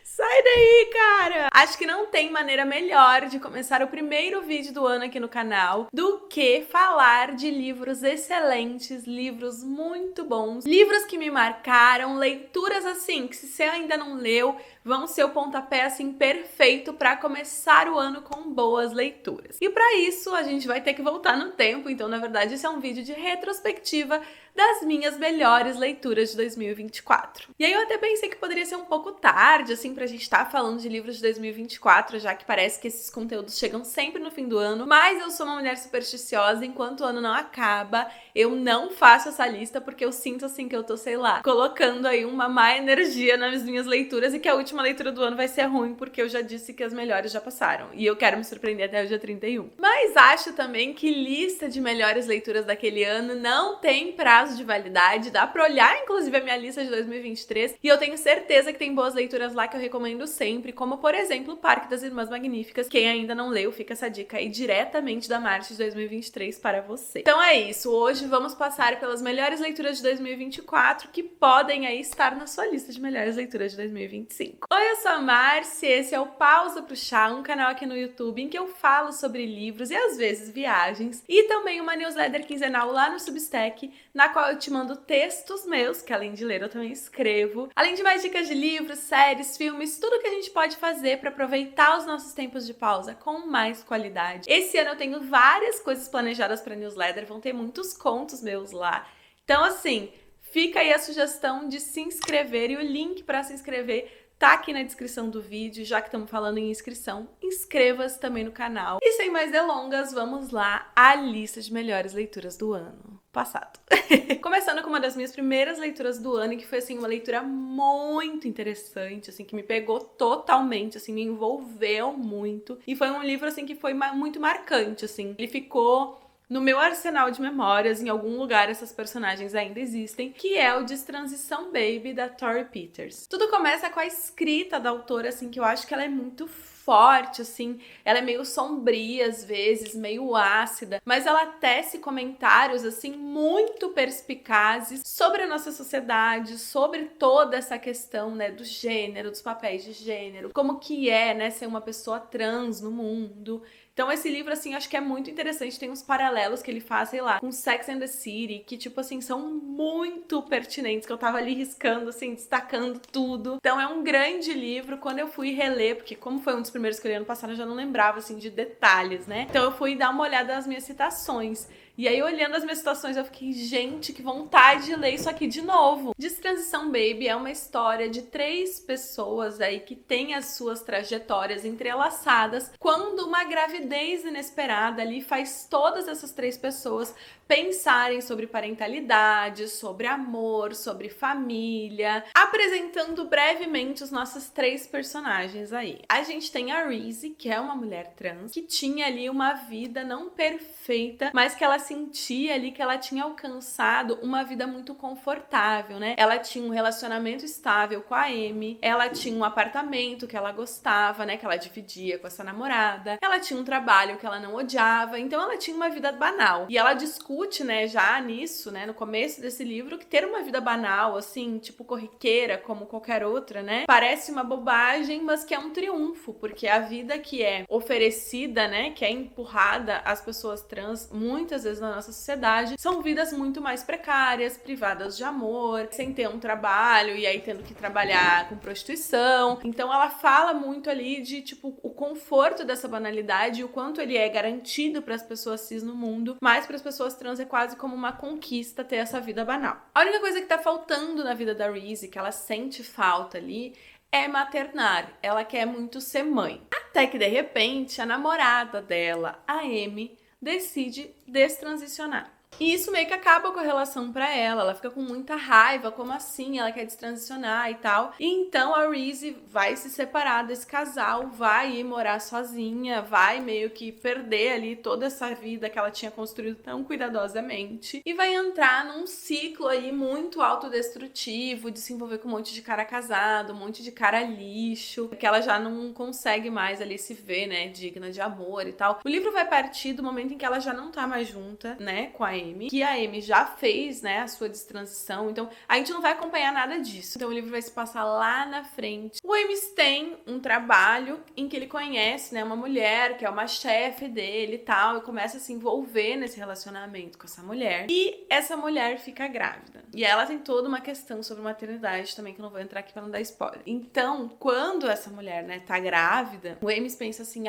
Sai daí, cara! Acho que não tem maneira melhor de começar o primeiro vídeo do ano aqui no canal do que falar de livros excelentes, livros muito bons, livros que me marcaram, leituras assim, que se você ainda não leu, vão ser o pontapé assim perfeito para começar o ano com boas leituras. E para isso a gente vai ter que voltar no tempo, então na verdade esse é um vídeo de retrospectiva das minhas melhores leituras de 2024. E aí eu até pensei que poderia ser um pouco tarde, assim, pra gente estar falando de livros de 2024, já que parece que esses conteúdos chegam sempre no fim do ano, mas eu sou uma mulher supersticiosa, enquanto o ano não acaba, eu não faço essa lista porque eu sinto, assim, que eu tô, sei lá, colocando aí uma má energia nas minhas leituras e que a última leitura do ano vai ser ruim porque eu já disse que as melhores já passaram e eu quero me surpreender até o dia 31. Mas acho também que lista de melhores leituras daquele ano não tem prazo de validade, dá pra olhar inclusive a minha lista de 2023 e eu tenho certeza que tem boas leituras lá que eu recomendo sempre, como por exemplo o Parque das Irmãs Magníficas. Quem ainda não leu, fica essa dica aí diretamente da Marte de 2023 para você. Então é isso, hoje vamos passar pelas melhores leituras de 2024 que podem aí estar na sua lista de melhores leituras de 2025. Oi, eu sou a Marci, esse é o Pausa pro Chá, um canal aqui no YouTube em que eu falo sobre livros e às vezes viagens, e também uma newsletter quinzenal lá no Substack, na qual eu te mando textos meus, que além de ler eu também escrevo, além de mais dicas de livros, séries, filmes, tudo que a gente pode fazer para aproveitar os nossos tempos de pausa com mais qualidade. Esse ano eu tenho várias coisas planejadas para newsletter, vão ter muitos contos meus lá. Então assim, fica aí a sugestão de se inscrever e o link para se inscrever tá aqui na descrição do vídeo. Já que estamos falando em inscrição, inscreva-se também no canal. E sem mais delongas, vamos lá à lista de melhores leituras do ano passado. Começando com uma das minhas primeiras leituras do ano, que foi assim uma leitura muito interessante, assim, que me pegou totalmente, assim, me envolveu muito. E foi um livro assim que foi muito marcante, assim. Ele ficou no meu arsenal de memórias, em algum lugar essas personagens ainda existem, que é o Destransição Baby, da Torrey Peters. Tudo começa com a escrita da autora, assim, que eu acho que ela é muito forte, assim, ela é meio sombria às vezes, meio ácida, mas ela tece comentários, assim, muito perspicazes sobre a nossa sociedade, sobre toda essa questão, né, do gênero, dos papéis de gênero, como que é, né, ser uma pessoa trans no mundo. Então esse livro, assim, acho que é muito interessante, tem uns paralelos que ele faz, sei lá, com Sex and the City, que, tipo assim, são muito pertinentes, que eu tava ali riscando, assim, destacando tudo. Então é um grande livro. Quando eu fui reler, porque como foi um dos primeiros que eu li ano passado, eu já não lembrava, assim, de detalhes, né? Então eu fui dar uma olhada nas minhas citações. E aí, olhando as minhas citações, eu fiquei, gente, que vontade de ler isso aqui de novo. Destransição Baby é uma história de 3 pessoas aí que têm as suas trajetórias entrelaçadas, quando uma gravidez inesperada ali faz todas essas 3 pessoas pensarem sobre parentalidade, sobre amor, sobre família, apresentando brevemente os nossos 3 personagens aí. A gente tem a Reese, que é uma mulher trans, que tinha ali uma vida não perfeita, mas que ela sentia ali que ela tinha alcançado uma vida muito confortável, né? Ela tinha um relacionamento estável com a Amy, ela tinha um apartamento que ela gostava, né? Que ela dividia com essa namorada, ela tinha um trabalho que ela não odiava, então ela tinha uma vida banal. E ela discute, né, já nisso, né, no começo desse livro, que ter uma vida banal, assim, tipo corriqueira, como qualquer outra, né, parece uma bobagem, mas que é um triunfo, porque a vida que é oferecida, né, que é empurrada às pessoas trans, muitas vezes na nossa sociedade, são vidas muito mais precárias, privadas de amor, sem ter um trabalho e aí tendo que trabalhar com prostituição. Então ela fala muito ali de, tipo, o conforto dessa banalidade e o quanto ele é garantido para as pessoas cis no mundo, mas para as pessoas trans é quase como uma conquista ter essa vida banal. A única coisa que tá faltando na vida da Reese, que ela sente falta ali, é maternar. Ela quer muito ser mãe. Até que, de repente, a namorada dela, a Amy, decide destransicionar. E isso meio que acaba com a relação pra ela fica com muita raiva, como assim? Ela quer destransicionar e tal. E então a Reese vai se separar desse casal, vai ir morar sozinha, vai meio que perder ali toda essa vida que ela tinha construído tão cuidadosamente e vai entrar num ciclo aí muito autodestrutivo, de se envolver com um monte de cara casado, um monte de cara lixo, que ela já não consegue mais ali se ver, né, digna de amor e tal. O livro vai partir do momento em que ela já não tá mais junta, né, com a Amy. Amy, que a Amy já fez, né, a sua destransição, então a gente não vai acompanhar nada disso. Então o livro vai se passar lá na frente. O Ames tem um trabalho em que ele conhece, né, uma mulher que é uma chefe dele e tal, e começa a se envolver nesse relacionamento com essa mulher. E essa mulher fica grávida. E ela tem toda uma questão sobre maternidade também, que eu não vou entrar aqui pra não dar spoiler. Então, quando essa mulher, né, tá grávida, o Ames pensa assim,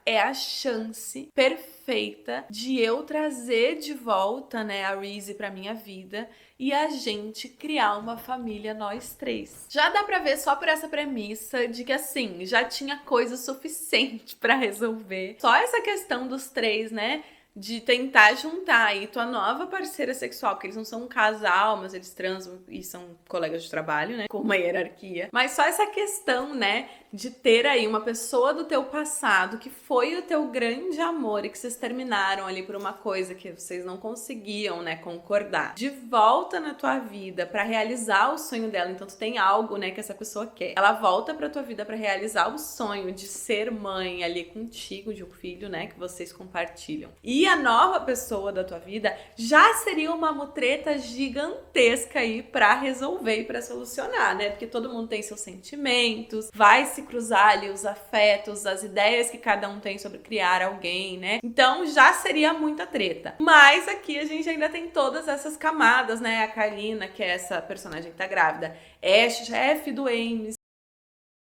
é a chance perfeita de eu trazer de volta, né, a Reese pra minha vida e a gente criar uma família nós três. Já dá pra ver só por essa premissa de que, assim, já tinha coisa suficiente pra resolver. Só essa questão dos três, né, de tentar juntar aí tua nova parceira sexual, porque eles não são um casal, mas eles transam e são colegas de trabalho, né, com uma hierarquia. Mas só essa questão, né, de ter aí uma pessoa do teu passado que foi o teu grande amor e que vocês terminaram ali por uma coisa que vocês não conseguiam, né, concordar, de volta na tua vida pra realizar o sonho dela. Então tu tem algo, né, que essa pessoa quer. Ela volta pra tua vida pra realizar o sonho de ser mãe ali contigo, de um filho, né, que vocês compartilham. E a nova pessoa da tua vida já seria uma mutreta gigantesca aí pra resolver e pra solucionar, né? Porque todo mundo tem seus sentimentos, vai se cruzar ali os afetos, as ideias que cada um tem sobre criar alguém, né? Então já seria muita treta. Mas aqui a gente ainda tem todas essas camadas, né? A Carlina, que é essa personagem que tá grávida, é chefe do Ames.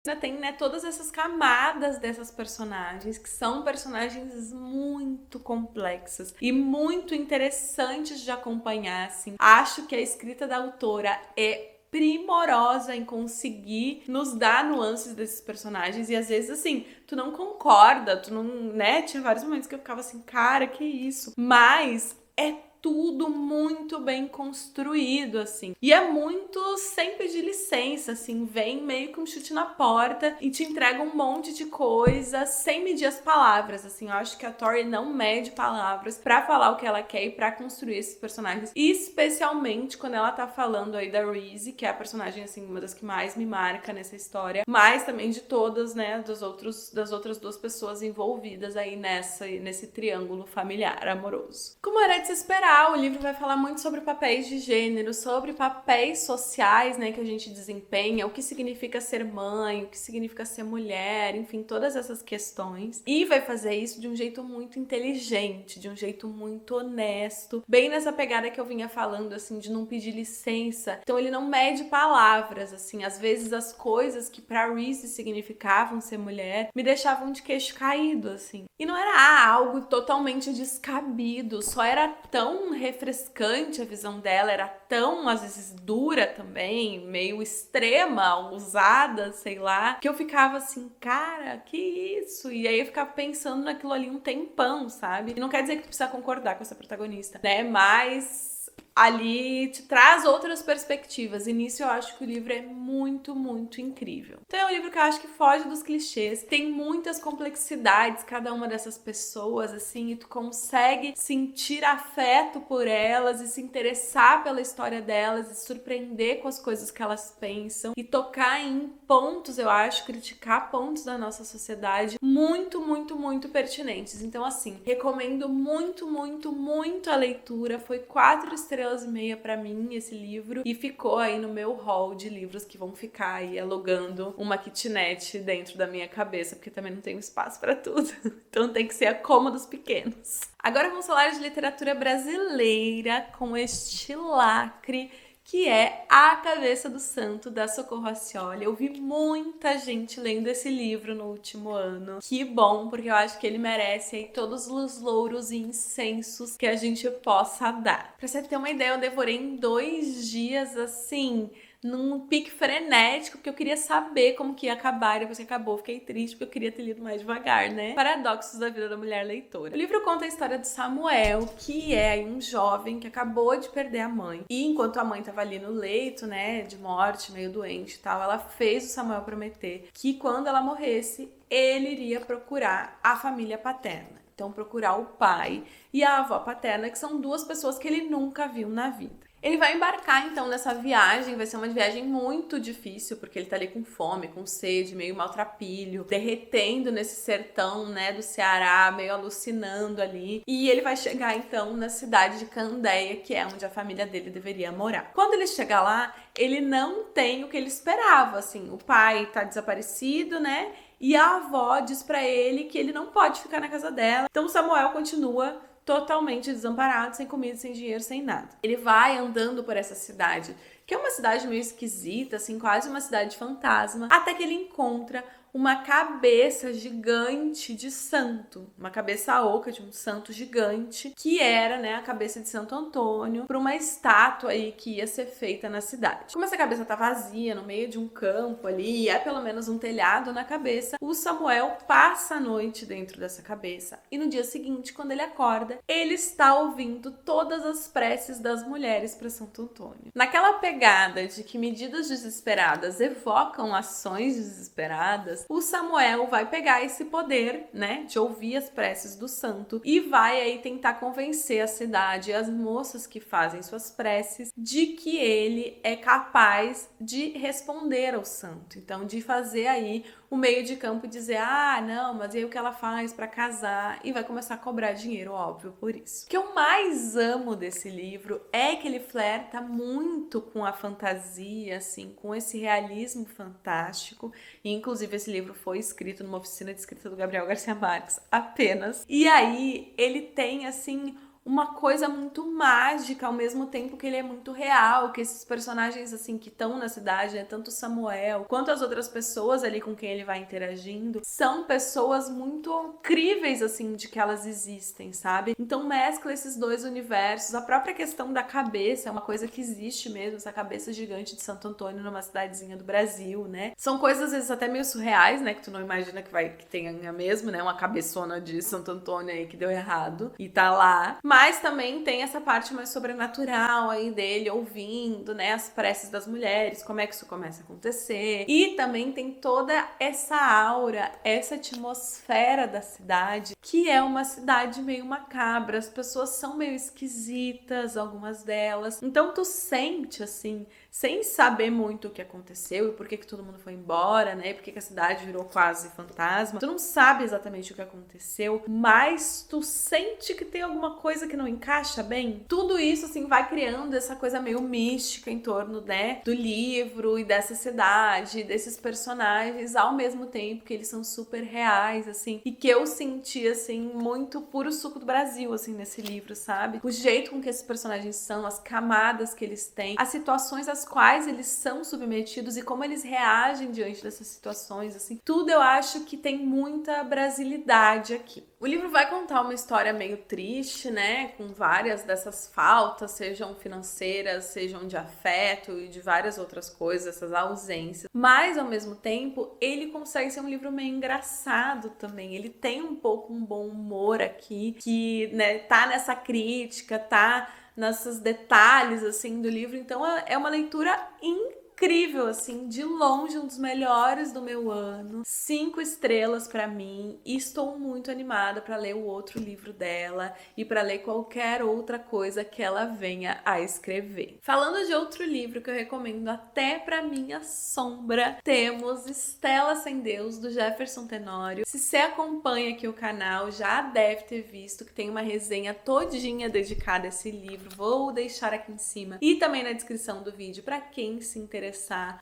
Ainda tem, né, todas essas camadas dessas personagens, que são personagens muito complexas e muito interessantes de acompanhar, assim. Acho que a escrita da autora é primorosa em conseguir nos dar nuances desses personagens e às vezes, assim, tu não concorda, tu não, né, tinha vários momentos que eu ficava assim, cara, que isso? Mas é tudo muito bem construído, assim. E é muito sem pedir licença, assim, vem meio que um chute na porta e te entrega um monte de coisa sem medir as palavras, assim. Eu acho que a Tori não mede palavras pra falar o que ela quer e pra construir esses personagens, especialmente quando ela tá falando aí da Reese, que é a personagem, assim, uma das que mais me marca nessa história, mas também de todas, né, das outras duas pessoas envolvidas aí nesse triângulo familiar amoroso. Como era de se esperar, o livro vai falar muito sobre papéis de gênero, sobre papéis sociais, né, que a gente desempenha, o que significa ser mãe, o que significa ser mulher, enfim, todas essas questões. E vai fazer isso de um jeito muito inteligente, de um jeito muito honesto, bem nessa pegada que eu vinha falando, assim, de não pedir licença. Então ele não mede palavras, assim, às vezes as coisas que pra Reese significavam ser mulher me deixavam de queixo caído, assim. E não era algo totalmente descabido, só era tão refrescante a visão dela, era tão, às vezes, dura também, meio extrema, ousada, sei lá, que eu ficava assim, cara, que isso? E aí eu ficava pensando naquilo ali um tempão, sabe? E não quer dizer que tu precisa concordar com essa protagonista, né? Mas ali te traz outras perspectivas. E nisso eu acho que o livro é muito, muito incrível. Então é um livro que eu acho que foge dos clichês, tem muitas complexidades, cada uma dessas pessoas, assim, e tu consegue sentir afeto por elas e se interessar pela história delas e se surpreender com as coisas que elas pensam e tocar em pontos, eu acho, criticar pontos da nossa sociedade muito, muito, muito pertinentes. Então, assim, recomendo muito, muito, muito a leitura. Foi 4 estrelas e meia pra mim esse livro e ficou aí no meu hall de livros que vão ficar aí alugando uma kitnet dentro da minha cabeça, porque também não tenho espaço pra tudo. Então tem que ser a coma dos pequenos. Agora vamos falar de literatura brasileira com este lacre que é A Cabeça do Santo, da Socorro Racioli. Eu vi muita gente lendo esse livro no último ano. Que bom, porque eu acho que ele merece aí todos os louros e incensos que a gente possa dar. Pra você ter uma ideia, eu devorei em 2 dias, assim, num pique frenético, porque eu queria saber como que ia acabar, e depois que acabou, eu fiquei triste, porque eu queria ter lido mais devagar, né? Paradoxos da vida da mulher leitora. O livro conta a história de Samuel, que é aí um jovem que acabou de perder a mãe. E enquanto a mãe tava ali no leito, né, de morte, meio doente e tal, ela fez o Samuel prometer que quando ela morresse, ele iria procurar a família paterna. Então, procurar o pai e a avó paterna, que são 2 pessoas que ele nunca viu na vida. Ele vai embarcar então nessa viagem, vai ser uma viagem muito difícil, porque ele tá ali com fome, com sede, meio maltrapilho, derretendo nesse sertão, né, do Ceará, meio alucinando ali. E ele vai chegar então na cidade de Candeia, que é onde a família dele deveria morar. Quando ele chega lá, ele não tem o que ele esperava, assim, o pai tá desaparecido, né? E a avó diz pra ele que ele não pode ficar na casa dela. Então o Samuel continua totalmente desamparado, sem comida, sem dinheiro, sem nada. Ele vai andando por essa cidade, que é uma cidade meio esquisita, assim, quase uma cidade fantasma, até que ele encontra uma cabeça gigante de santo, uma cabeça oca de um santo gigante, que era, né, a cabeça de Santo Antônio, para uma estátua aí que ia ser feita na cidade. Como essa cabeça tá vazia, no meio de um campo ali, e é pelo menos um telhado na cabeça, o Samuel passa a noite dentro dessa cabeça. E no dia seguinte, quando ele acorda, ele está ouvindo todas as preces das mulheres para Santo Antônio. Naquela pegada de que medidas desesperadas evocam ações desesperadas, o Samuel vai pegar esse poder, né, de ouvir as preces do santo e vai aí tentar convencer a cidade e as moças que fazem suas preces de que ele é capaz de responder ao santo. Então, de fazer aí o meio de campo e dizer, ah, não, mas e aí o que ela faz pra casar? E vai começar a cobrar dinheiro, óbvio, por isso. O que eu mais amo desse livro é que ele flerta muito com a fantasia, assim, com esse realismo fantástico. E, inclusive, esse livro foi escrito numa oficina de escrita do Gabriel Garcia Marques, apenas. E aí, ele tem, assim, uma coisa muito mágica, ao mesmo tempo que ele é muito real, que esses personagens, assim, que estão na cidade, né, tanto o Samuel quanto as outras pessoas ali com quem ele vai interagindo, são pessoas muito críveis, assim, de que elas existem, sabe? Então mescla esses dois universos. A própria questão da cabeça é uma coisa que existe mesmo, essa cabeça gigante de Santo Antônio numa cidadezinha do Brasil, né? São coisas, às vezes, até meio surreais, né, que tu não imagina que tenha mesmo, né, uma cabeçona de Santo Antônio aí que deu errado e tá lá. Mas também tem essa parte mais sobrenatural aí dele, ouvindo, né, as preces das mulheres, como é que isso começa a acontecer. E também tem toda essa aura, essa atmosfera da cidade, que é uma cidade meio macabra. As pessoas são meio esquisitas, algumas delas. Então tu sente, assim, sem saber muito o que aconteceu e por que todo mundo foi embora, né, e por que a cidade virou quase fantasma. Tu não sabe exatamente o que aconteceu, mas tu sente que tem alguma coisa que não encaixa bem. Tudo isso, assim, vai criando essa coisa meio mística em torno, né, do livro e dessa cidade, desses personagens, ao mesmo tempo que eles são super reais, assim, e que eu senti, assim, muito puro suco do Brasil, assim, nesse livro, sabe? O jeito com que esses personagens são, as camadas que eles têm, as situações às quais eles são submetidos e como eles reagem diante dessas situações, assim, tudo eu acho que tem muita brasilidade aqui. O livro vai contar uma história meio triste, né, com várias dessas faltas, sejam financeiras, sejam de afeto e de várias outras coisas, essas ausências. Mas, ao mesmo tempo, ele consegue ser um livro meio engraçado também. Ele tem um pouco um bom humor aqui, que, né, tá nessa crítica, tá nesses detalhes, assim, do livro. Então, é uma leitura incrível, assim, de longe um dos melhores do meu ano, 5 estrelas pra mim, e estou muito animada pra ler o outro livro dela e pra ler qualquer outra coisa que ela venha a escrever. Falando de outro livro que eu recomendo até pra minha sombra, temos Estela Sem Deus, do Jefferson Tenório. Se você acompanha aqui o canal, já deve ter visto que tem uma resenha todinha dedicada a esse livro, vou deixar aqui em cima e também na descrição do vídeo pra quem se interessar.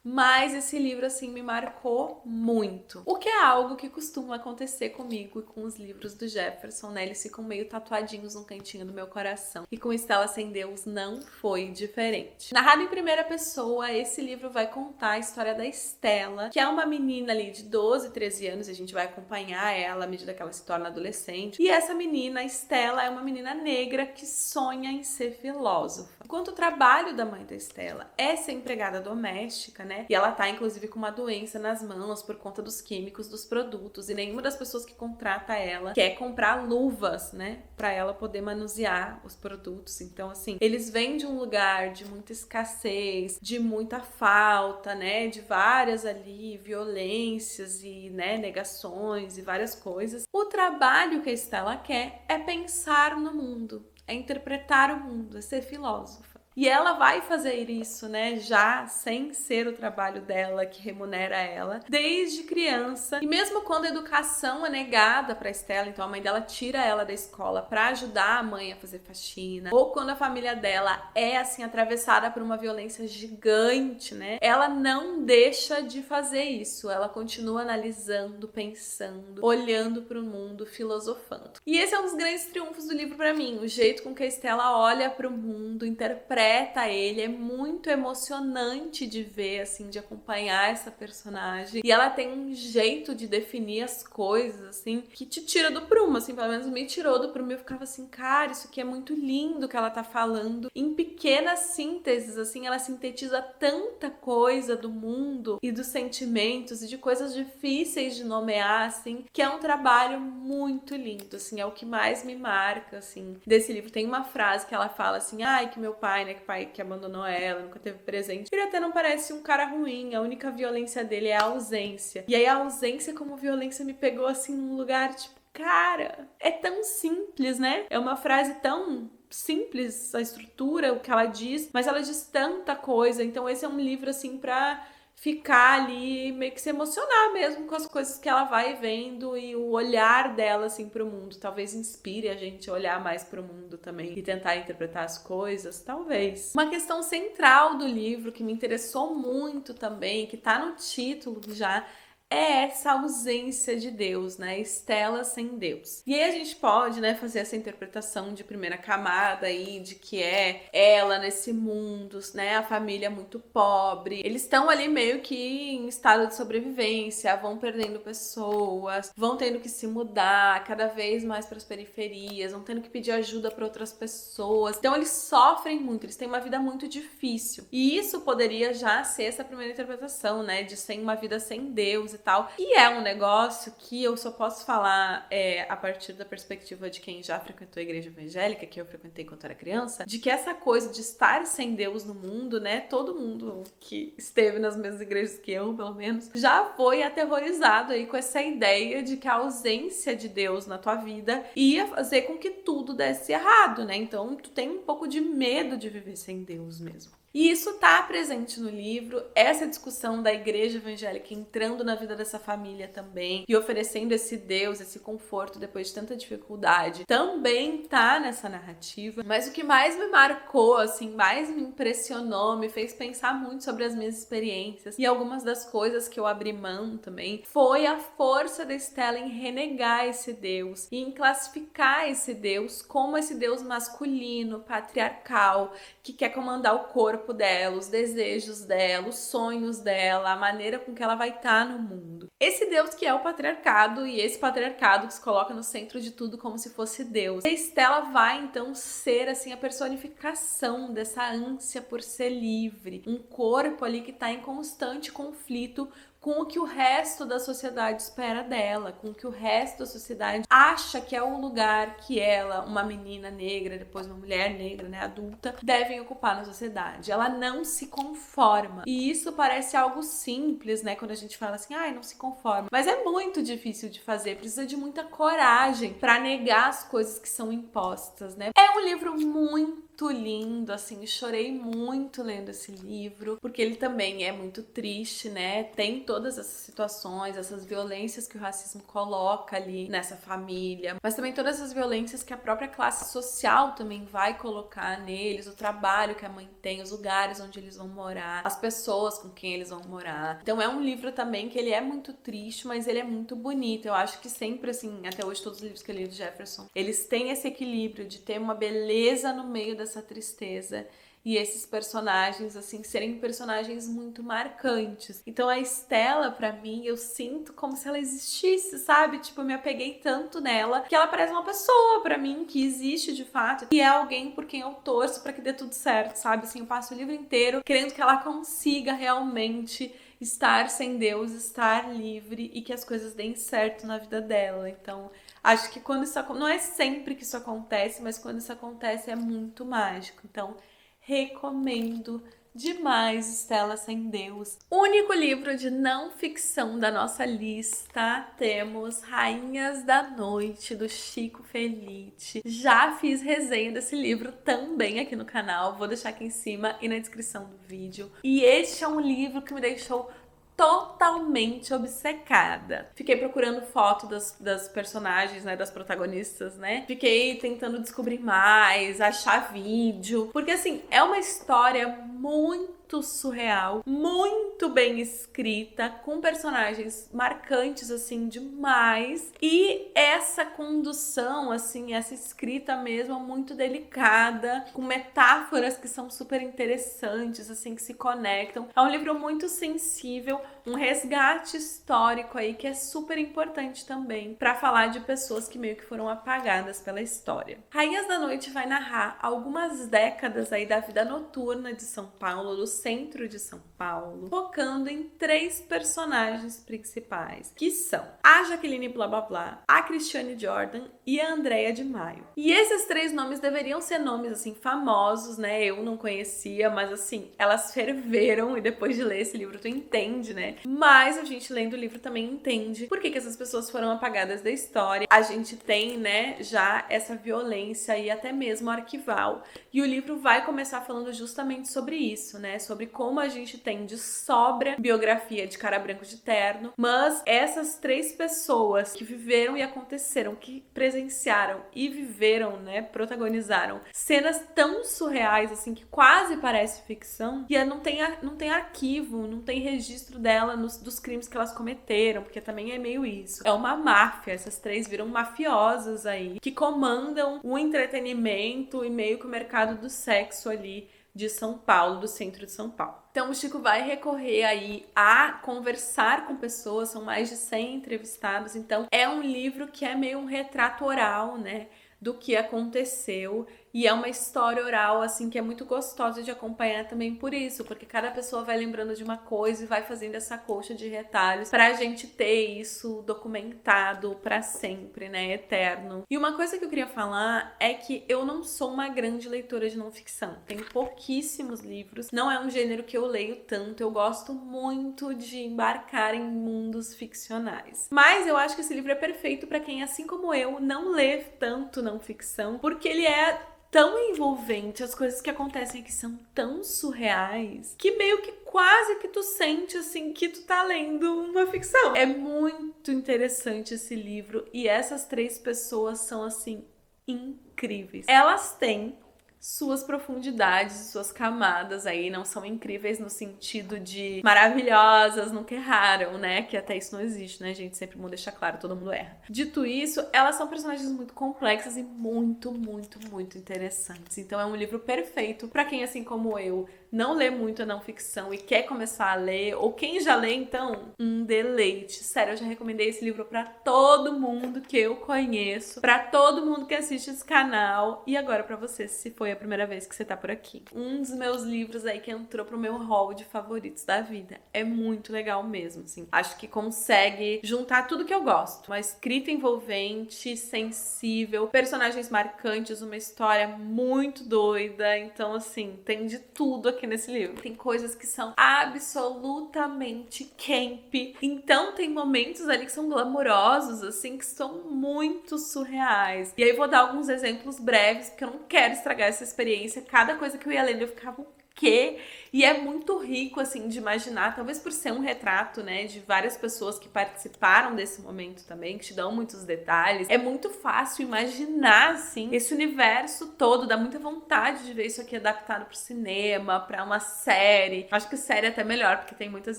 Mas esse livro, assim, me marcou muito. O que é algo que costuma acontecer comigo e com os livros do Jefferson, né? Eles ficam meio tatuadinhos no cantinho do meu coração. E com Estela Sem Deus não foi diferente. Narrado em primeira pessoa, esse livro vai contar a história da Estela, que é uma menina ali de 12, 13 anos, e a gente vai acompanhar ela à medida que ela se torna adolescente. E essa menina, Estela, é uma menina negra que sonha em ser filósofa. Enquanto o trabalho da mãe da Estela é ser empregada doméstica, né? E ela tá, inclusive, com uma doença nas mãos por conta dos químicos dos produtos. E nenhuma das pessoas que contrata ela quer comprar luvas, né? Pra ela poder manusear os produtos. Então, assim, eles vêm de um lugar de muita escassez, de muita falta, né? De várias ali violências e, né, negações e várias coisas. O trabalho que a Estela quer é pensar no mundo, é interpretar o mundo, é ser filósofa. E ela vai fazer isso, né, já sem ser o trabalho dela que remunera ela, desde criança. E mesmo quando a educação é negada para Stella, então a mãe dela tira ela da escola para ajudar a mãe a fazer faxina, ou quando a família dela é assim atravessada por uma violência gigante, né, ela não deixa de fazer isso. Ela continua analisando, pensando, olhando para o mundo, filosofando. E esse é um dos grandes triunfos do livro para mim, o jeito com que a Stella olha para o mundo, interpreta ele, é muito emocionante de ver, assim, de acompanhar essa personagem. E ela tem um jeito de definir as coisas, assim, que te tira do prumo, assim, pelo menos me tirou do prumo. Eu ficava assim, cara, isso aqui é muito lindo que ela tá falando. Em pequenas sínteses, assim, ela sintetiza tanta coisa do mundo e dos sentimentos e de coisas difíceis de nomear, assim, que é um trabalho muito lindo, assim, é o que mais me marca, assim, desse livro. Tem uma frase que ela fala assim, ai, que meu pai, né, que pai que abandonou ela, nunca teve presente. Ele até não parece um cara ruim, a única violência dele é a ausência. E aí a ausência como violência me pegou assim num lugar tipo, cara, é tão simples, né? É uma frase tão simples, a estrutura, o que ela diz, mas ela diz tanta coisa. Então esse é um livro assim pra ficar ali, meio que se emocionar mesmo com as coisas que ela vai vendo e o olhar dela, assim, pro mundo. Talvez inspire a gente a olhar mais pro mundo também e tentar interpretar as coisas, talvez. Uma questão central do livro que me interessou muito também, que tá no título já, é essa ausência de Deus, né? Stella sem Deus. E aí a gente pode, né, fazer essa interpretação de primeira camada aí, de que é ela nesse mundo, né? A família muito pobre. Eles estão ali meio que em estado de sobrevivência, vão perdendo pessoas, vão tendo que se mudar cada vez mais para as periferias, vão tendo que pedir ajuda para outras pessoas. Então eles sofrem muito, eles têm uma vida muito difícil. E isso poderia já ser essa primeira interpretação, né? De ser uma vida sem Deus e tal. E é um negócio que eu só posso falar a partir da perspectiva de quem já frequentou a igreja evangélica, que eu frequentei quando era criança, de que essa coisa de estar sem Deus no mundo, né? Todo mundo que esteve nas mesmas igrejas que eu, pelo menos, já foi aterrorizado aí com essa ideia de que a ausência de Deus na tua vida ia fazer com que tudo desse errado, né? Então tu tem um pouco de medo de viver sem Deus mesmo. E isso tá presente no livro, essa discussão da igreja evangélica entrando na vida dessa família também e oferecendo esse Deus, esse conforto depois de tanta dificuldade, também tá nessa narrativa. Mas o que mais me marcou, assim, mais me impressionou, me fez pensar muito sobre as minhas experiências e algumas das coisas que eu abri mão também, foi a força da Stella em renegar esse Deus e em classificar esse Deus como esse Deus masculino, patriarcal, que quer comandar o corpo dela, os desejos dela, os sonhos dela, a maneira com que ela vai estar no mundo. Esse Deus que é o patriarcado e esse patriarcado que se coloca no centro de tudo como se fosse Deus. A Stella vai então ser assim a personificação dessa ânsia por ser livre, um corpo ali que está em constante conflito com o que o resto da sociedade espera dela, com o que o resto da sociedade acha que é o lugar que ela, uma menina negra, depois uma mulher negra, né, adulta, devem ocupar na sociedade. Ela não se conforma. E isso parece algo simples, né, quando a gente fala assim, ai, não se conforma. Mas é muito difícil de fazer, precisa de muita coragem para negar as coisas que são impostas, né? É um livro muito lindo, assim, chorei muito lendo esse livro, porque ele também é muito triste, né? Tem todas essas situações, essas violências que o racismo coloca ali nessa família, mas também todas as violências que a própria classe social também vai colocar neles, o trabalho que a mãe tem, os lugares onde eles vão morar, as pessoas com quem eles vão morar. Então é um livro também que ele é muito triste, mas ele é muito bonito. Eu acho que sempre, assim, até hoje todos os livros que eu li do Jefferson, eles têm esse equilíbrio de ter uma beleza no meio dessa tristeza e esses personagens, assim, serem personagens muito marcantes. Então a Stella, pra mim, eu sinto como se ela existisse, sabe? Tipo, eu me apeguei tanto nela que ela parece uma pessoa pra mim, que existe de fato, e é alguém por quem eu torço pra que dê tudo certo, sabe? Assim, eu passo o livro inteiro querendo que ela consiga realmente estar sem Deus, estar livre e que as coisas deem certo na vida dela. Então, acho que quando isso acontece, não é sempre que isso acontece, mas quando isso acontece é muito mágico. Então, recomendo demais, Estela Sem Deus. Único livro de não ficção da nossa lista, temos Rainhas da Noite, do Chico Felitti. Já fiz resenha desse livro também aqui no canal, vou deixar aqui em cima e na descrição do vídeo. E este é um livro que me deixou totalmente obcecada. Fiquei procurando foto das personagens, né, das protagonistas, né? Fiquei tentando descobrir mais, achar vídeo, porque assim, é uma história muito surreal, muito bem escrita, com personagens marcantes assim demais, e essa condução assim, essa escrita mesmo muito delicada, com metáforas que são super interessantes assim, que se conectam. É um livro muito sensível, um resgate histórico aí que é super importante também para falar de pessoas que meio que foram apagadas pela história. Rainhas da Noite vai narrar algumas décadas aí da vida noturna de São Paulo, do centro de São Paulo, focando em 3 personagens principais, que são a Jaqueline Blá Blá Blá, a Cristiane Jordan e a Andréa de Maio. E esses 3 nomes deveriam ser nomes assim famosos, né? Eu não conhecia, mas assim, elas ferveram, e depois de ler esse livro tu entende, né? Mas a gente lendo o livro também entende por que essas pessoas foram apagadas da história. A gente tem, né, já essa violência e até mesmo arquival. E o livro vai começar falando justamente sobre isso, né? Sobre como a gente tem de sobra biografia de cara branco de terno, mas essas 3 pessoas que viveram e aconteceram, que presenciaram e viveram, né, protagonizaram cenas tão surreais, assim, que quase parece ficção, e não tem arquivo, não tem registro dela dos crimes que elas cometeram, porque também é meio isso. É uma máfia, essas 3 viram mafiosas aí, que comandam o entretenimento e meio que o mercado do sexo ali de São Paulo, do centro de São Paulo. Então o Chico vai recorrer aí a conversar com pessoas, são mais de 100 entrevistados, então é um livro que é meio um retrato oral, né, do que aconteceu, e é uma história oral, assim, que é muito gostosa de acompanhar também por isso, porque cada pessoa vai lembrando de uma coisa e vai fazendo essa colcha de retalhos pra gente ter isso documentado pra sempre, né, eterno. E uma coisa que eu queria falar é que eu não sou uma grande leitora de não ficção, tenho pouquíssimos livros, não é um gênero que eu leio tanto, eu gosto muito de embarcar em mundos ficcionais. Mas eu acho que esse livro é perfeito pra quem, assim como eu, não lê tanto não ficção, porque ele é tão envolvente, as coisas que acontecem aqui são tão surreais, que meio que quase que tu sente assim que tu tá lendo uma ficção. É muito interessante esse livro, e essas 3 pessoas são assim incríveis. Elas têm suas profundidades, suas camadas aí, não são incríveis no sentido de maravilhosas, nunca erraram, né? Que até isso não existe, né, gente? Sempre mundo deixa claro, todo mundo erra. Dito isso, elas são personagens muito complexas e muito, muito, muito interessantes. Então é um livro perfeito pra quem, assim como eu, não lê muito a não ficção e quer começar a ler, ou quem já lê, então, um deleite. Sério, eu já recomendei esse livro pra todo mundo que eu conheço, pra todo mundo que assiste esse canal, e agora pra você, se foi a primeira vez que você tá por aqui. Um dos meus livros aí que entrou pro meu hall de favoritos da vida. É muito legal mesmo, assim. Acho que consegue juntar tudo que eu gosto. Uma escrita envolvente, sensível, personagens marcantes, uma história muito doida. Então, assim, tem de tudo aqui nesse livro. Tem coisas que são absolutamente camp. Então, tem momentos ali que são glamurosos, assim, que são muito surreais. E aí, vou dar alguns exemplos breves, porque eu não quero estragar essa experiência. Cada coisa que eu ia lendo, eu ficava quê? E é muito rico, assim, de imaginar, talvez por ser um retrato, né, de várias pessoas que participaram desse momento também, que te dão muitos detalhes. É muito fácil imaginar, assim, esse universo todo, dá muita vontade de ver isso aqui adaptado pro cinema, pra uma série. Acho que série é até melhor, porque tem muitas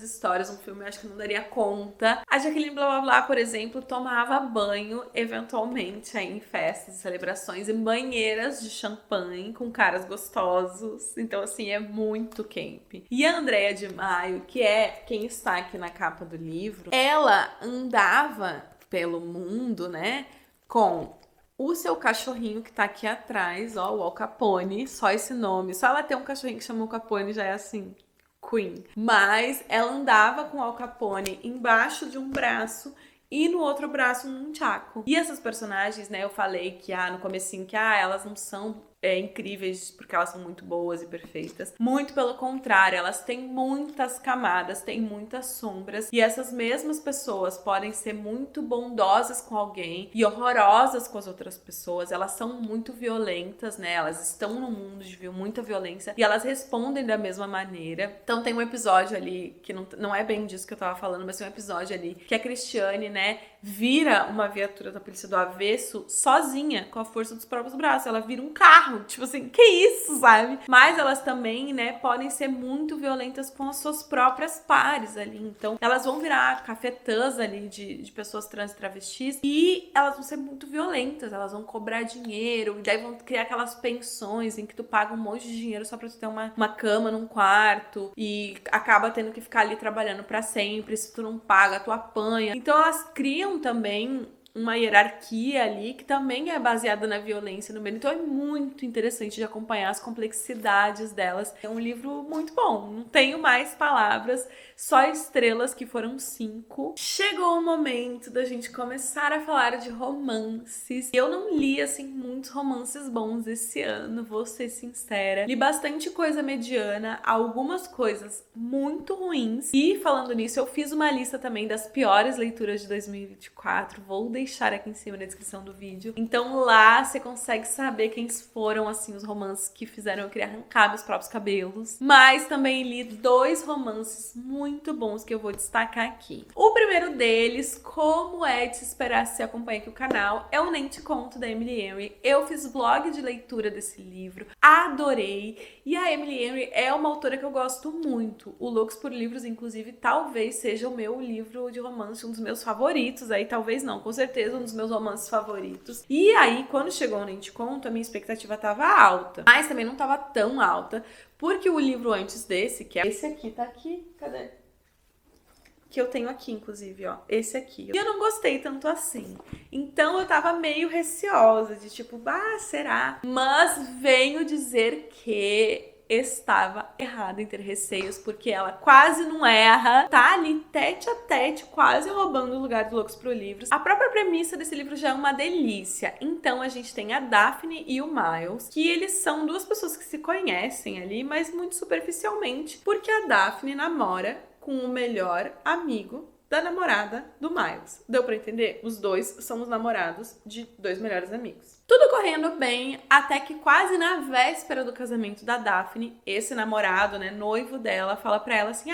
histórias, um filme eu acho que não daria conta. A Jaqueline Blá Blá Blá, por exemplo, tomava banho, eventualmente, aí, em festas e celebrações, em banheiras de champanhe, com caras gostosos. Então, assim, é muito camp. E a Andréa de Maio, que é quem está aqui na capa do livro, ela andava pelo mundo, né, com o seu cachorrinho que tá aqui atrás, ó, o Al Capone, só esse nome. Só ela ter um cachorrinho que chama Al Capone já é assim, Queen. Mas ela andava com o Al Capone embaixo de um braço e no outro braço um nunchaku. E essas personagens, né, eu falei que no comecinho que elas não são incríveis porque elas são muito boas e perfeitas. Muito pelo contrário, elas têm muitas camadas, têm muitas sombras, e essas mesmas pessoas podem ser muito bondosas com alguém e horrorosas com as outras pessoas. Elas são muito violentas, né? Elas estão no mundo de muita violência e elas respondem da mesma maneira. Então tem um episódio ali que não é bem disso que eu tava falando, mas tem um episódio ali que a Cristiane, né, vira uma viatura da polícia do avesso sozinha, com a força dos próprios braços. Ela vira um carro, tipo assim, que isso, sabe? Mas elas também, né, podem ser muito violentas com as suas próprias pares ali. Então, elas vão virar cafetãs ali de pessoas trans e travestis e elas vão ser muito violentas. Elas vão cobrar dinheiro, e daí vão criar aquelas pensões em que tu paga um monte de dinheiro só pra tu ter uma cama num quarto e acaba tendo que ficar ali trabalhando pra sempre. Se tu não paga, tu apanha. Então, elas criam também uma hierarquia ali que também é baseada na violência no meio. Então é muito interessante de acompanhar as complexidades delas. É um livro muito bom, não tenho mais palavras, só estrelas, que foram 5. Chegou o momento da gente começar a falar de romances. Eu não li, assim, muitos romances bons esse ano, vou ser sincera. Li bastante coisa mediana, algumas coisas muito ruins. E falando nisso, eu fiz uma lista também das piores leituras de 2024. Vou deixar aqui em cima na descrição do vídeo. Então lá você consegue saber quem foram, assim, os romances que fizeram eu querer arrancar meus próprios cabelos. Mas também li 2 romances muito bons que eu vou destacar aqui. O primeiro deles, como é de se esperar se acompanha aqui o canal, é o Nem Te Conto, da Emily Henry. Eu fiz vlog de leitura desse livro, adorei. E a Emily Henry é uma autora que eu gosto muito. O Loucos por Livros, inclusive, talvez seja o meu livro de romance, um dos meus favoritos. Aí talvez não, com certeza um dos meus romances favoritos. E aí, quando chegou o Nem Te Conto, a minha expectativa tava alta. Mas também não tava tão alta, porque o livro antes desse, que é esse aqui, tá aqui, cadê? Que eu tenho aqui, inclusive, ó, esse aqui. E eu não gostei tanto assim. Então eu tava meio receosa, de tipo, será? Mas venho dizer que estava errada em ter receios, porque ela quase não erra, tá ali tete a tete, quase roubando o lugar do Loucos por Livros. A própria premissa desse livro já é uma delícia. Então a gente tem a Daphne e o Miles, que eles são 2 pessoas que se conhecem ali, mas muito superficialmente, porque a Daphne namora com o melhor amigo da namorada do Miles. Deu pra entender? Os 2 são os namorados de 2 melhores amigos. Tudo correndo bem, até que quase na véspera do casamento da Daphne, esse namorado, né, noivo dela, fala pra ela assim,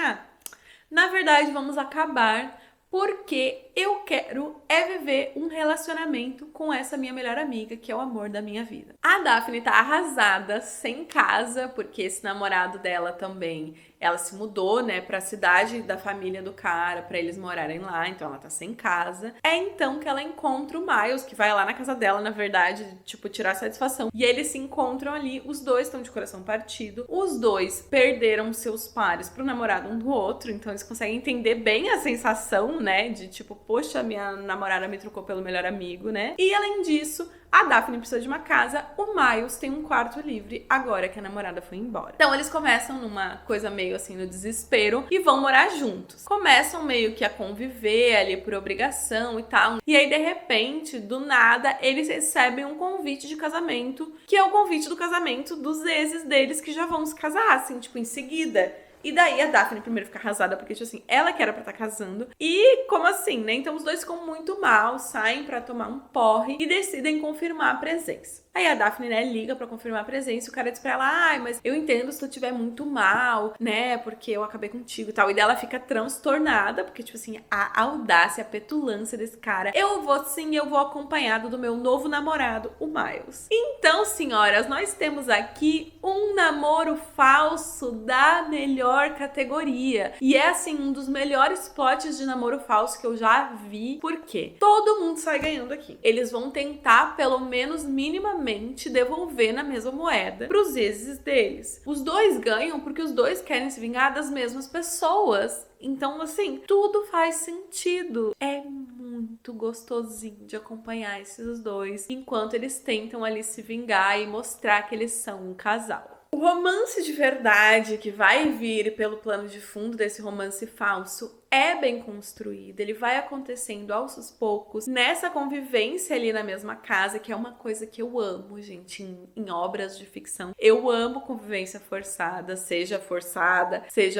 na verdade vamos acabar porque eu quero viver um relacionamento com essa minha melhor amiga, que é o amor da minha vida. A Daphne tá arrasada, sem casa, porque esse namorado dela também, ela se mudou, né, pra cidade da família do cara, pra eles morarem lá, então ela tá sem casa. É então que ela encontra o Miles, que vai lá na casa dela, na verdade, tipo, tirar satisfação. E eles se encontram ali, os 2 estão de coração partido, os 2 perderam seus pares pro namorado um do outro, então eles conseguem entender bem a sensação, né, de tipo, poxa, minha namorada me trocou pelo melhor amigo, né? E além disso, a Daphne precisa de uma casa, o Miles tem um quarto livre agora que a namorada foi embora. Então eles começam numa coisa meio assim no desespero e vão morar juntos. Começam meio que a conviver ali por obrigação e tal. E aí de repente, do nada, eles recebem um convite de casamento, que é o convite do casamento dos exes deles que já vão se casar, assim, tipo, em seguida. E daí a Daphne primeiro fica arrasada, porque, tipo assim, ela que era pra estar casando. E como assim, né? Então os 2 ficam muito mal, saem pra tomar um porre e decidem confirmar a presença. Aí a Daphne, né, liga pra confirmar a presença e o cara diz pra ela, mas eu entendo se tu estiver muito mal, né, porque eu acabei contigo e tal. E daí ela fica transtornada, porque, tipo assim, a audácia, a petulância desse cara. Eu vou acompanhado do meu novo namorado, o Miles. Então, senhoras, nós temos aqui um namoro falso da melhor categoria. E é, assim, um dos melhores plots de namoro falso que eu já vi. Por quê? Todo mundo sai ganhando aqui. Eles vão tentar, pelo menos minimamente, devolver na mesma moeda pros exes deles. Os 2 ganham porque os 2 querem se vingar das mesmas pessoas. Então, assim, tudo faz sentido. É muito gostosinho de acompanhar esses 2 enquanto eles tentam ali se vingar e mostrar que eles são um casal. O romance de verdade que vai vir pelo plano de fundo desse romance falso é bem construído, ele vai acontecendo aos poucos, nessa convivência ali na mesma casa, que é uma coisa que eu amo, gente, em obras de ficção. Eu amo convivência forçada, seja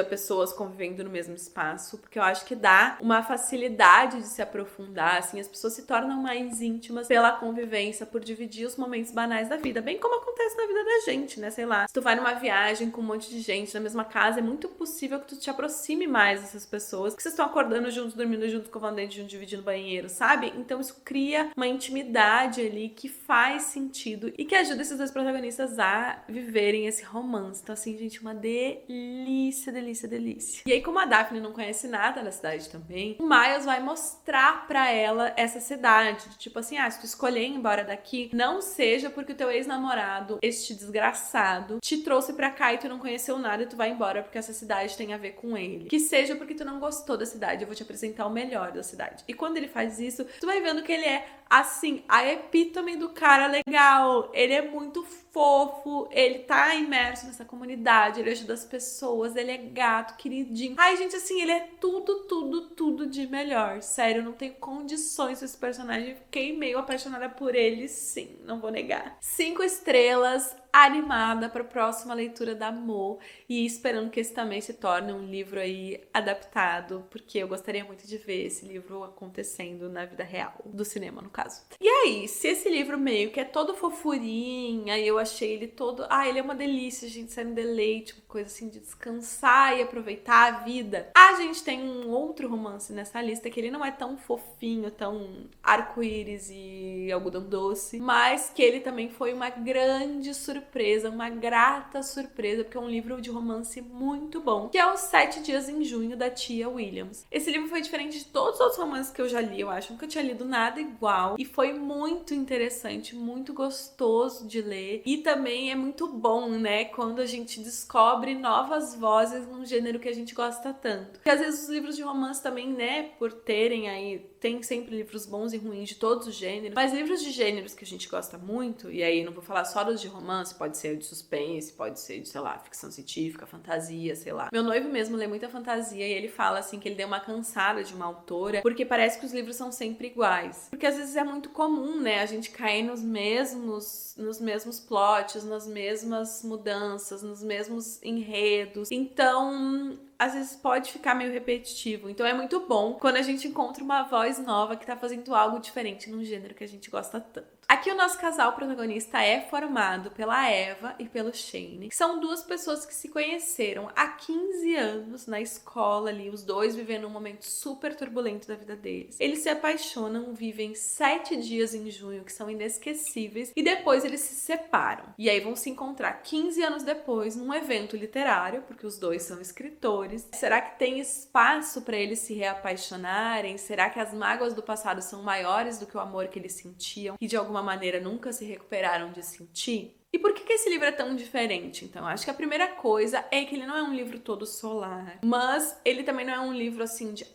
pessoas convivendo no mesmo espaço, porque eu acho que dá uma facilidade de se aprofundar, assim, as pessoas se tornam mais íntimas pela convivência, por dividir os momentos banais da vida, bem como acontece na vida da gente, né, sei lá. Se tu vai numa viagem com um monte de gente na mesma casa, é muito possível que tu te aproxime mais dessas pessoas, que vocês estão acordando juntos, dormindo juntos, escovando dente juntos, dividindo banheiro, sabe? Então isso cria uma intimidade ali que faz sentido e que ajuda esses dois protagonistas a viverem esse romance. Então assim, gente, uma delícia, delícia, delícia. E aí, como a Daphne não conhece nada da cidade também, o Miles vai mostrar pra ela essa cidade, tipo assim, se tu escolher ir embora daqui, não seja porque o teu ex-namorado, este desgraçado, te trouxe pra cá e tu não conheceu nada e tu vai embora porque essa cidade tem a ver com ele. Que seja porque tu não gostou da cidade, eu vou te apresentar o melhor da cidade. E quando ele faz isso, tu vai vendo que ele é, assim, a epítome do cara legal. Ele é muito fofo, ele tá imerso nessa comunidade, ele ajuda as pessoas, ele é gato, queridinho. Ai, gente, assim, ele é tudo, tudo, tudo de melhor. Sério, eu não tenho condições com esse personagem. Fiquei meio apaixonada por ele, sim, não vou negar. 5 estrelas, animada para a próxima leitura da Mo e esperando que esse também se torne um livro aí adaptado, porque eu gostaria muito de ver esse livro acontecendo na vida real, do cinema no caso. E aí, se esse livro meio que é todo fofurinha e eu achei ele todo... ele é uma delícia, gente, sai um deleite, uma coisa assim de descansar e aproveitar a vida. A gente tem um outro romance nessa lista que ele não é tão fofinho, tão arco-íris e algodão doce, mas que ele também foi uma grande surpresa, uma grata surpresa, porque é um livro de romance muito bom, que é Os 7 Dias em Junho, da Tia Williams. Esse livro foi diferente de todos os outros romances que eu já li, eu acho. Nunca tinha lido nada igual. E foi muito interessante, muito gostoso de ler. E também é muito bom, né, quando a gente descobre novas vozes num gênero que a gente gosta tanto. Porque às vezes os livros de romance também, né, por terem aí... Tem sempre livros bons e ruins de todos os gêneros, mas livros de gêneros que a gente gosta muito, e aí não vou falar só dos de romance, pode ser de suspense, pode ser de, sei lá, ficção científica, fantasia, sei lá. Meu noivo mesmo lê muita fantasia e ele fala, assim, que ele deu uma cansada de uma autora, porque parece que os livros são sempre iguais. Porque às vezes é muito comum, né, a gente cair nos mesmos plots, nas mesmas mudanças, nos mesmos enredos. Então... às vezes pode ficar meio repetitivo. Então é muito bom quando a gente encontra uma voz nova que tá fazendo algo diferente num gênero que a gente gosta tanto. Aqui o nosso casal protagonista é formado pela Eva e pelo Shane, que são duas pessoas que se conheceram há 15 anos na escola ali, os dois vivendo um momento super turbulento da vida deles. Eles se apaixonam, vivem 7 dias em junho que são inesquecíveis e depois eles se separam. E aí vão se encontrar 15 anos depois num evento literário, porque os dois são escritores. Será que tem espaço para eles se reapaixonarem? Será que as mágoas do passado são maiores do que o amor que eles sentiam e de alguma maneira nunca se recuperaram de sentir? E por que esse livro é tão diferente? Então, acho que a primeira coisa é que ele não é um livro todo solar, mas ele também não é um livro assim de,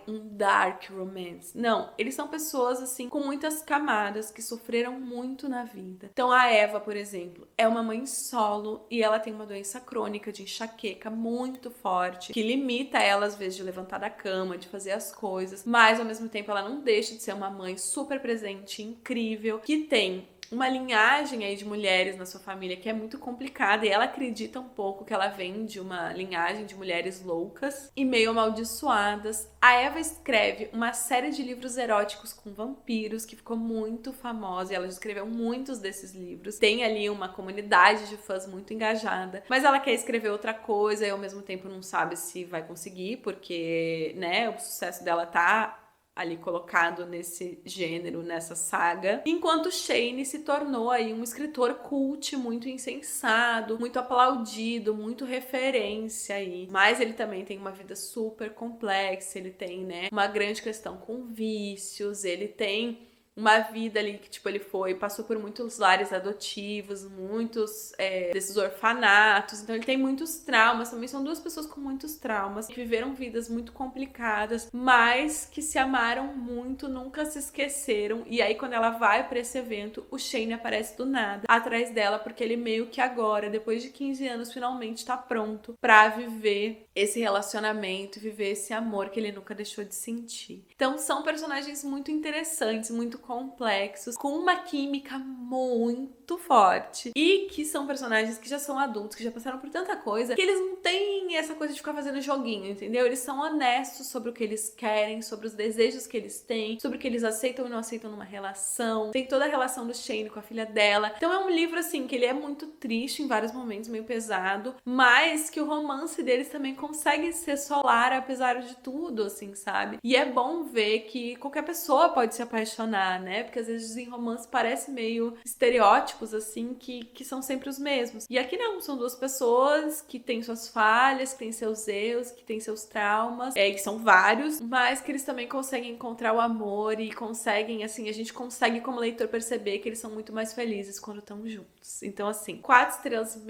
um dark romance. Não, eles são pessoas assim com muitas camadas que sofreram muito na vida. Então, a Eva, por exemplo, é uma mãe solo e ela tem uma doença crônica de enxaqueca muito forte, que limita ela às vezes de levantar da cama, de fazer as coisas, mas ao mesmo tempo ela não deixa de ser uma mãe super presente, incrível, que tem uma linhagem aí de mulheres na sua família que é muito complicada e ela acredita um pouco que ela vem de uma linhagem de mulheres loucas e meio amaldiçoadas. A Eva escreve uma série de livros eróticos com vampiros que ficou muito famosa e ela escreveu muitos desses livros. Tem ali uma comunidade de fãs muito engajada, mas ela quer escrever outra coisa e ao mesmo tempo não sabe se vai conseguir porque, né, o sucesso dela tá ali colocado nesse gênero, nessa saga, enquanto Shane se tornou aí um escritor cult muito insensado, muito aplaudido, muito referência aí, mas ele também tem uma vida super complexa, ele tem, né, uma grande questão com vícios, ele tem uma vida ali que, tipo, ele passou por muitos lares adotivos, muitos desses orfanatos, então ele tem muitos traumas, também são duas pessoas com muitos traumas, que viveram vidas muito complicadas, mas que se amaram muito, nunca se esqueceram, e aí quando ela vai pra esse evento, o Shane aparece do nada, atrás dela, porque ele meio que agora, depois de 15 anos, finalmente tá pronto pra viver esse relacionamento, viver esse amor que ele nunca deixou de sentir. Então são personagens muito interessantes, muito complexos, com uma química muito forte e que são personagens que já são adultos, que já passaram por tanta coisa, que eles não têm essa coisa de ficar fazendo joguinho, entendeu? Eles são honestos sobre o que eles querem, sobre os desejos que eles têm, sobre o que eles aceitam e não aceitam numa relação. Tem toda a relação do Shane com a filha dela. Então é um livro, assim, que ele é muito triste em vários momentos, meio pesado, mas que o romance deles também consegue ser solar apesar de tudo, assim, sabe? E é bom ver que qualquer pessoa pode se apaixonar, né? Porque às vezes em romance parece meio estereótipos, assim, que são sempre os mesmos. E aqui não, são duas pessoas que têm suas falhas, que têm seus erros, que têm seus traumas, que são vários, mas que eles também conseguem encontrar o amor e conseguem, assim, a gente consegue como leitor perceber que eles são muito mais felizes quando estão juntos. Então, assim, 4,5 estrelas,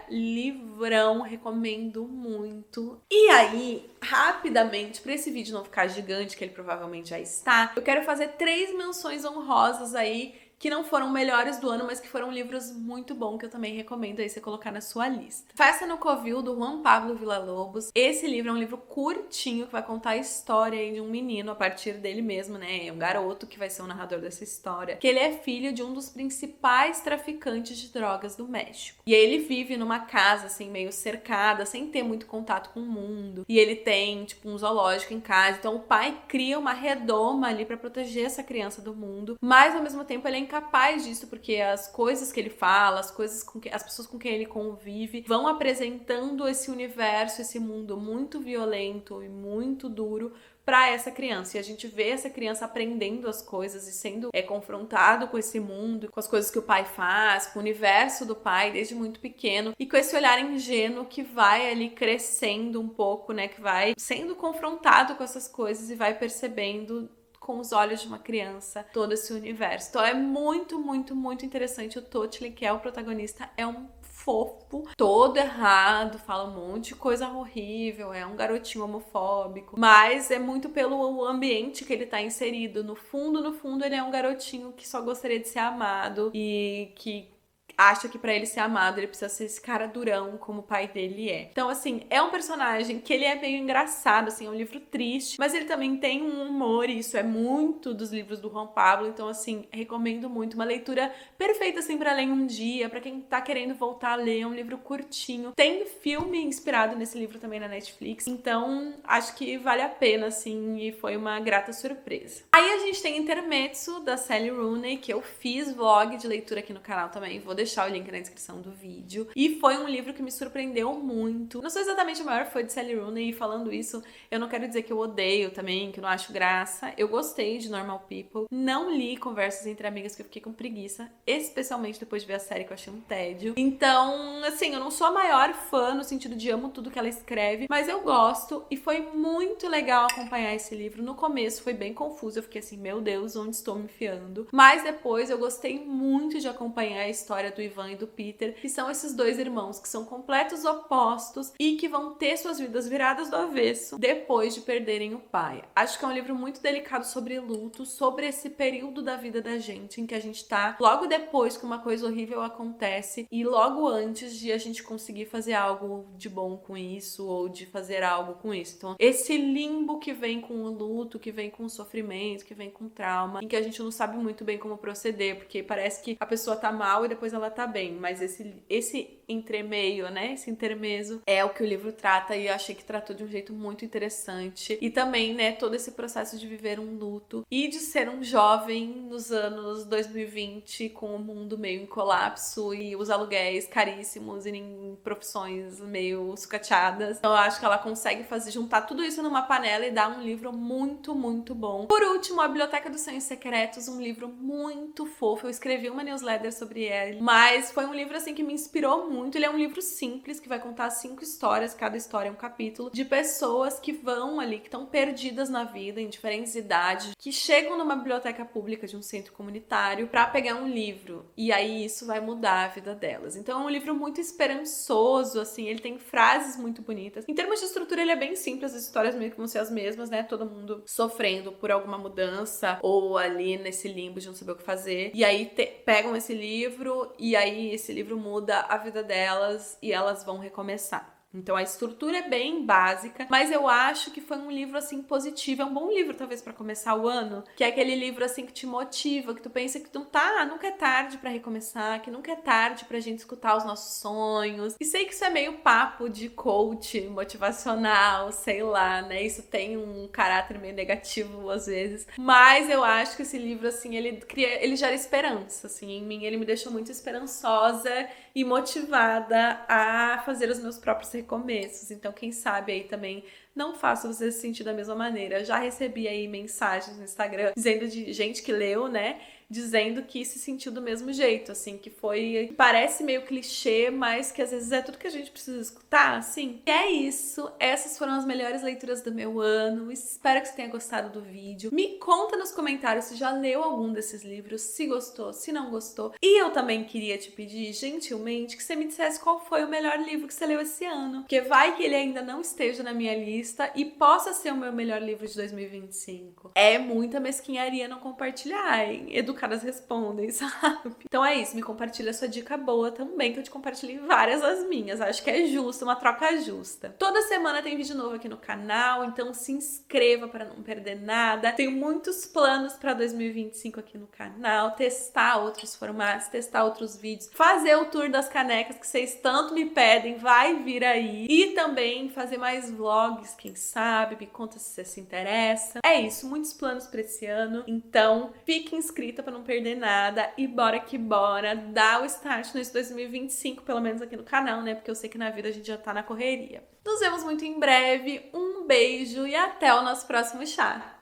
livrão, recomendo muito. E aí, rapidamente, pra esse vídeo não ficar gigante, que ele provavelmente já está, eu quero fazer 3 menções honrosas aí que não foram melhores do ano, mas que foram livros muito bons, que eu também recomendo aí você colocar na sua lista. Festa no Covil, do Juan Pablo Villa-Lobos. Esse livro é um livro curtinho, que vai contar a história aí de um menino, a partir dele mesmo, né? É um garoto que vai ser o narrador dessa história. Que ele é filho de um dos principais traficantes de drogas do México. E aí ele vive numa casa, assim, meio cercada, sem ter muito contato com o mundo. E ele tem, tipo, um zoológico em casa. Então o pai cria uma redoma ali pra proteger essa criança do mundo. Mas, ao mesmo tempo, ele é incapaz disso, porque as coisas que ele fala, as pessoas com quem ele convive vão apresentando esse universo, esse mundo muito violento e muito duro para essa criança. E a gente vê essa criança aprendendo as coisas e sendo confrontado com esse mundo, com as coisas que o pai faz, com o universo do pai desde muito pequeno e com esse olhar ingênuo que vai ali crescendo um pouco, né, que vai sendo confrontado com essas coisas e vai percebendo com os olhos de uma criança todo esse universo. Então é muito, muito, muito interessante. O Totally, que é o protagonista, é um fofo, todo errado, fala um monte de coisa horrível, é um garotinho homofóbico, mas é muito pelo ambiente que ele tá inserido. No fundo, ele é um garotinho que só gostaria de ser amado e que acha que pra ele ser amado, ele precisa ser esse cara durão como o pai dele é. Então, assim, é um personagem que ele é meio engraçado, assim, é um livro triste, mas ele também tem um humor, e isso é muito dos livros do Juan Pablo, então, assim, recomendo muito. Uma leitura perfeita, assim, pra ler em um dia, pra quem tá querendo voltar a ler, é um livro curtinho. Tem filme inspirado nesse livro também na Netflix, então acho que vale a pena, assim, e foi uma grata surpresa. Aí a gente tem Intermezzo, da Sally Rooney, que eu fiz vlog de leitura aqui no canal também, vou deixar o link na descrição do vídeo. E foi um livro que me surpreendeu muito. Não sou exatamente a maior fã de Sally Rooney, e falando isso, eu não quero dizer que eu odeio também, que eu não acho graça. Eu gostei de Normal People. Não li Conversas entre Amigas, que eu fiquei com preguiça, especialmente depois de ver a série, que eu achei um tédio. Então, assim, eu não sou a maior fã no sentido de amo tudo que ela escreve, mas eu gosto e foi muito legal acompanhar esse livro. No começo foi bem confuso, eu fiquei assim, meu Deus, onde estou me enfiando? Mas depois eu gostei muito de acompanhar a história do Ivan e do Peter, que são esses dois irmãos que são completos opostos e que vão ter suas vidas viradas do avesso depois de perderem o pai. Acho que é um livro muito delicado sobre luto, sobre esse período da vida da gente em que a gente tá logo depois que uma coisa horrível acontece e logo antes de a gente conseguir fazer algo de bom com isso ou de fazer algo com isso. Então, esse limbo que vem com o luto, que vem com o sofrimento, que vem com o trauma, em que a gente não sabe muito bem como proceder, porque parece que a pessoa tá mal e depois ela tá bem, mas esse entremeio, né, esse intermezzo é o que o livro trata e eu achei que tratou de um jeito muito interessante. E também, né, todo esse processo de viver um luto e de ser um jovem nos anos 2020 com o mundo meio em colapso e os aluguéis caríssimos e em profissões meio sucateadas. Então eu acho que ela consegue juntar tudo isso numa panela e dar um livro muito, muito bom. Por último, A Biblioteca dos Sonhos Secretos, um livro muito fofo. Eu escrevi uma newsletter sobre ele, Mas foi um livro, assim, que me inspirou muito. Ele é um livro simples, que vai contar 5 histórias, cada história é um capítulo, de pessoas que vão ali, que estão perdidas na vida, em diferentes idades, que chegam numa biblioteca pública de um centro comunitário pra pegar um livro. E aí isso vai mudar a vida delas. Então é um livro muito esperançoso, assim, ele tem frases muito bonitas. Em termos de estrutura, ele é bem simples, as histórias meio que vão ser as mesmas, né? Todo mundo sofrendo por alguma mudança ou ali nesse limbo de não saber o que fazer. E aí pegam esse livro e aí esse livro muda a vida delas e elas vão recomeçar. Então a estrutura é bem básica, mas eu acho que foi um livro assim positivo, é um bom livro talvez pra começar o ano, que é aquele livro assim que te motiva, que tu pensa que nunca é tarde pra recomeçar, que nunca é tarde pra gente escutar os nossos sonhos. E sei que isso é meio papo de coach motivacional, sei lá, né? Isso tem um caráter meio negativo às vezes, mas eu acho que esse livro assim, ele gera esperança, assim, em mim ele me deixou muito esperançosa e motivada a fazer os meus próprios recomeços. Então, quem sabe aí também não faça você se sentir da mesma maneira. Já recebi aí mensagens no Instagram dizendo de gente que leu, né? Dizendo que se sentiu do mesmo jeito, assim, que foi... Parece meio clichê, mas que às vezes é tudo que a gente precisa escutar, assim. E é isso. Essas foram as melhores leituras do meu ano. Espero que você tenha gostado do vídeo. Me conta nos comentários se já leu algum desses livros, se gostou, se não gostou. E eu também queria te pedir, gentilmente, que você me dissesse qual foi o melhor livro que você leu esse ano. Porque vai que ele ainda não esteja na minha lista e possa ser o meu melhor livro de 2025. É muita mesquinharia não compartilhar, hein? Educadas respondem, sabe? Então é isso, me compartilha a sua dica boa também, que eu te compartilhei várias as minhas. Acho que é justo, uma troca justa. Toda semana tem vídeo novo aqui no canal, então se inscreva para não perder nada. Tenho muitos planos para 2025 aqui no canal, testar outros formatos, testar outros vídeos, fazer o tour das canecas que vocês tanto me pedem, vai vir aí. E também fazer mais vlogs, quem sabe, me conta se você se interessa. É isso, muitos planos para esse ano, então fique inscrita para não perder nada e bora que bora, dá o start nesse 2025, pelo menos aqui no canal, né? Porque eu sei que na vida a gente já tá na correria. Nos vemos muito em breve, um beijo e até o nosso próximo chá!